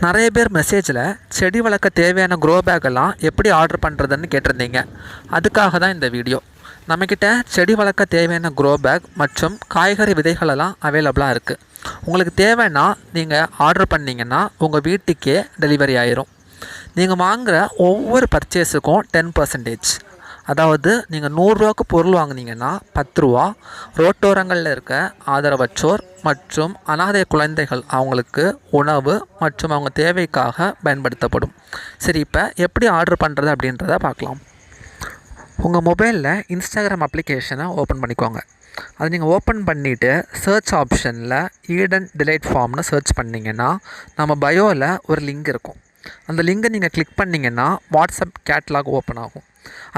நிறைய பேர் மெசேஜில் செடி வளர்க்க தேவையான க்ரோ பேக்கெல்லாம் எப்படி ஆர்டர் பண்ணுறதுன்னு கேட்டிருந்தீங்க. அதுக்காக தான் இந்த வீடியோ. நம்மக்கிட்ட செடி வளர்க்க தேவையான க்ரோ பேக் மற்றும் காய்கறி விதைகளெல்லாம் அவைலபிளாக இருக்குது. உங்களுக்கு தேவைன்னா நீங்கள் ஆர்டர் பண்ணிங்கன்னா உங்கள் வீட்டுக்கே டெலிவரி ஆயிரும். நீங்கள் வாங்குகிற ஒவ்வொரு பர்ச்சேஸுக்கும் 10%. அதாவது நீங்கள் 100 ரூபாய்க்கு பொருள் வாங்கினீங்கன்னா 10 ரூபா ரோட்டோரங்களில் இருக்க ஆதரவற்றோர் மற்றும் அனாதை குழந்தைகள் அவங்களுக்கு உணவு மற்றும் அவங்க தேவைக்காக பயன்படுத்தப்படும். சரி, இப்போ எப்படி ஆர்டர் பண்ணுறது அப்படின்றத பார்க்கலாம். உங்கள் மொபைலில் இன்ஸ்டாகிராம் அப்ளிகேஷனை ஓப்பன் பண்ணிக்கோங்க. அது நீங்கள் ஓப்பன் பண்ணிவிட்டு சர்ச் ஆப்ஷனில் ஈடன் டிலைட் ஃபார்ம்னு சர்ச் பண்ணிங்கன்னா நம்ம பயோவில் ஒரு லிங்க் இருக்கும். அந்த லிங்கை நீங்கள் கிளிக் பண்ணிங்கன்னா வாட்ஸ்அப் கேட்லாக் ஓப்பன் ஆகும்.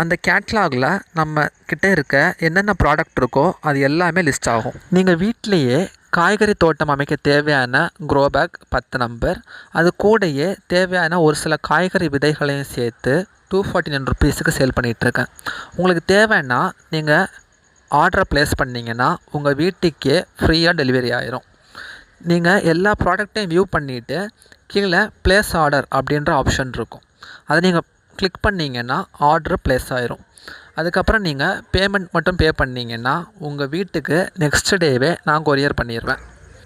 அந்த கேட்லாகில் நம்ம கிட்டே இருக்க என்னென்ன ப்ராடக்ட் இருக்கோ அது எல்லாமே லிஸ்ட் ஆகும். நீங்கள் வீட்டிலையே காய்கறி தோட்டம் அமைக்க தேவையான க்ரோ பேக் 10 நம்பர், அது கூடயே தேவையான ஒரு சில காய்கறி விதைகளையும் சேர்த்து 249 ருபீஸுக்கு சேல் பண்ணிகிட்ருக்கேன். உங்களுக்கு தேவைன்னா நீங்கள் ஆர்டரை ப்ளேஸ் பண்ணிங்கன்னா உங்கள் வீட்டுக்கே ஃப்ரீயாக டெலிவரி ஆயிரும். நீங்கள் எல்லா ப்ராடக்டையும் வியூ பண்ணிவிட்டு கீழே ப்ளேஸ் ஆர்டர் அப்படின்ற ஆப்ஷன் இருக்கும். அதை நீங்கள் கிளிக் பண்ணிங்கன்னா ஆர்டர் ப்ளேஸ் ஆயிரும். அதுக்கப்புறம் நீங்கள் பேமெண்ட் மட்டும் பே பண்ணிங்கன்னா உங்கள் வீட்டுக்கு நெக்ஸ்ட் டேவே நான் கொரியர் பண்ணிடுவேன்.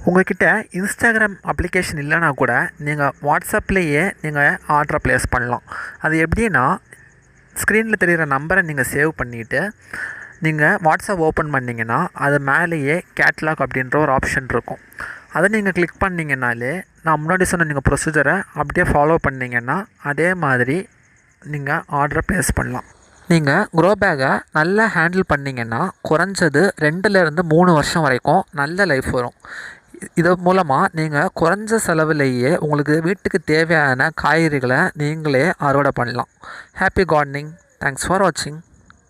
உங்கள்கிட்ட இன்ஸ்டாகிராம் அப்ளிகேஷன் இல்லைனா கூட நீங்கள் வாட்ஸ்அப்லேயே நீங்கள் ஆர்டரை ப்ளேஸ் பண்ணலாம். அது எப்படின்னா, ஸ்க்ரீனில் தெரிகிற நம்பரை நீங்கள் சேவ் பண்ணிவிட்டு நீங்கள் வாட்ஸ்அப் ஓப்பன் பண்ணிங்கன்னா அது மேலேயே கேட்லாக் அப்படின்ற ஒரு ஆப்ஷன் இருக்கும். அதை நீங்கள் கிளிக் பண்ணிங்கனாலே நான் முன்னாடி சொன்ன நீங்கள் ப்ரொசீஜரை அப்படியே ஃபாலோ பண்ணிங்கன்னா அதே மாதிரி நீங்கள் ஆர்டரை ப்ளேஸ் பண்ணலாம். நீங்கள் க்ரோ பேக்கை நல்லா ஹேண்டில் பண்ணிங்கன்னா குறைஞ்சது 2-3 வருஷம் வரைக்கும் நல்ல லைஃப் வரும். இது மூலமாக நீங்கள் குறைஞ்ச செலவுலேயே உங்களுக்கு வீட்டுக்கு தேவையான காய்கறிகளை நீங்களே அறுவடை பண்ணலாம். Happy gardening. தேங்க்ஸ் ஃபார் வாட்சிங்.